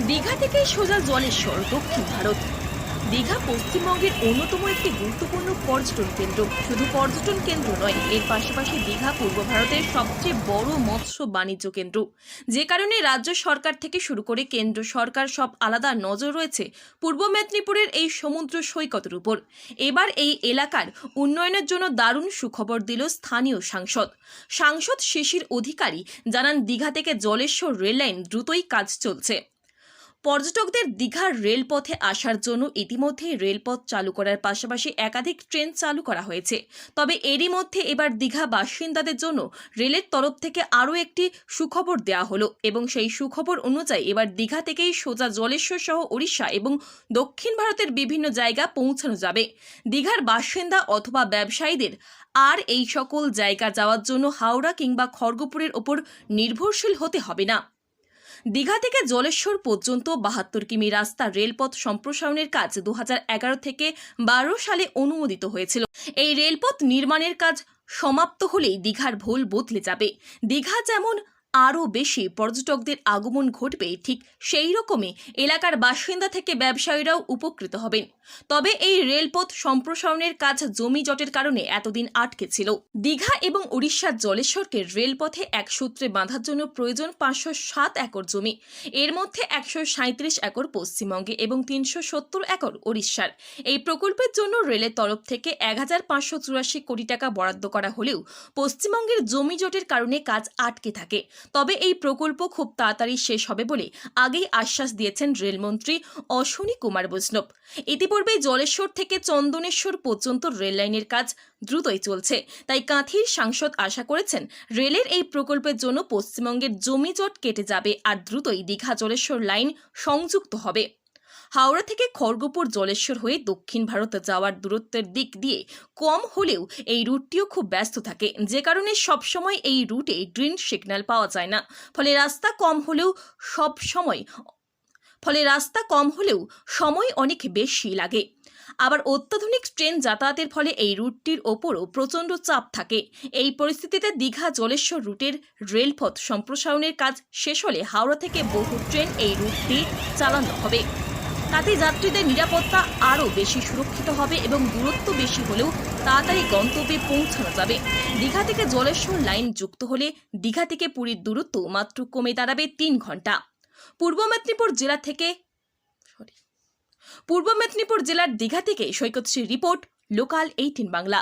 দীঘা থেকে সোজা জলেশ্বর দক্ষিণ ভারত। দীঘা পশ্চিমবঙ্গের অন্যতম একটি গুরুত্বপূর্ণ পর্যটন কেন্দ্র। শুধু পর্যটন কেন্দ্র নয়, এর পাশাপাশি দীঘা পূর্ব ভারতের সবচেয়ে বড় মৎস্য বাণিজ্য কেন্দ্র। যে কারণে রাজ্য সরকার থেকে শুরু করে কেন্দ্র সরকার সব আলাদা নজর রয়েছে পূর্ব মেদিনীপুরের এই সমুদ্র সৈকতের উপর। এবার এই এলাকার উন্নয়নের জন্য দারুণ সুখবর দিল স্থানীয় সাংসদ শিশির অধিকারী জানান, দীঘা থেকে জলেশ্বর রেললাইন দ্রুতই কাজ চলছে। পর্যটকদের দীঘার রেলপথে আসার জন্য ইতিমধ্যেই রেলপথ চালু করার পাশাপাশি একাধিক ট্রেন চালু করা হয়েছে। তবে এরই মধ্যে এবার দীঘা বাসিন্দাদের জন্য রেলের তরফ থেকে আরও একটি সুখবর দেওয়া হলো এবং সেই সুখবর অনুযায়ী এবার দীঘা থেকেই সোজা জলেশ্বর সহ ওড়িশা এবং দক্ষিণ ভারতের বিভিন্ন জায়গা পৌঁছানো যাবে। দীঘার বাসিন্দা অথবা ব্যবসায়ীদের আর এই সকল জায়গা যাওয়ার জন্য হাওড়া কিংবা খড়গপুরের ওপর নির্ভরশীল হতে হবে না। দীঘা থেকে জলেশ্বর পর্যন্ত ৭২ কিমি রাস্তা রেলপথ সম্প্রসারণের কাজ 2011 থেকে 12 সালে অনুমোদিত হয়েছিল। এই রেলপথ নির্মাণের কাজ সমাপ্ত হলেই দীঘার ভোল বদলে যাবে। দীঘা যেমন আরও বেশি পর্যটকদের আগমন ঘটবে, ঠিক সেই রকমই এলাকার বাসিন্দা থেকে ব্যবসায়ীরাও উপকৃত হবেন। তবে এই রেলপথ সম্প্রসারণের কাজ জমি জটের কারণে এতদিন আটকে ছিল। দীঘা এবং উড়িষ্যার জলেশ্বরকে রেলপথে এক সূত্রে বাঁধার জন্য প্রয়োজন 507 একর জমি। এর মধ্যে 137 একর পশ্চিমবঙ্গে এবং 370 একর ওড়িশার। এই প্রকল্পের জন্য রেলের তরফ থেকে 1584 কোটি টাকা বরাদ্দ করা হলেও পশ্চিমবঙ্গের জমি জটের কারণে কাজ আটকে থাকে। তবে এই প্রকল্প খুব তাড়াতাড়ি শেষ হবে বলে আগেই আশ্বাস দিয়েছেন রেলমন্ত্রী অশ্বিনী কুমার বৈষ্ণব। ইতিপূর্বেই জলেশ্বর থেকে চন্দনেশ্বর পর্যন্ত রেললাইনের কাজ দ্রুতই চলছে, তাই কাঁথির সাংসদ আশা করেছেন রেলের এই প্রকল্পের জন্য পশ্চিমবঙ্গের জমি জট কেটে যাবে আর দ্রুতই দীঘা জলেশ্বর লাইন সংযুক্ত হবে। হাওড়া থেকে খড়গপুর জলেশ্বর হয়ে দক্ষিণ ভারত যাওয়ার দূরত্বের দিক দিয়ে কম হলেও এই রুটটিও খুব ব্যস্ত থাকে, যে কারণে সবসময় এই রুটে গ্রিন সিগন্যাল পাওয়া যায় না। ফলে রাস্তা কম হলেও সময় অনেক বেশি লাগে। আবার অত্যাধুনিক ট্রেন যাতায়াতের ফলে এই রুটটির ওপরও প্রচণ্ড চাপ থাকে। এই পরিস্থিতিতে দীঘা জলেশ্বর রুটের রেলপথ সম্প্রসারণের কাজ শেষ হলে হাওড়া থেকে বহু ট্রেন এই রুটটি চালানো হবে। তাতে যাত্রীদের নিরাপত্তা আরও বেশি সুরক্ষিত হবে এবং দূরত্ব বেশি হলেও তাড়াতাড়ি গন্তব্যে পৌঁছানো যাবে। দীঘা থেকে জলেশ্বর লাইন যুক্ত হলে দীঘা থেকে পুরীর দূরত্ব মাত্র কমে দাঁড়াবে 3 ঘন্টা। পূর্ব মেদিনীপুর জেলার দীঘা থেকে সৈকতশ্রী রিপোর্ট, লোকাল 18 বাংলা।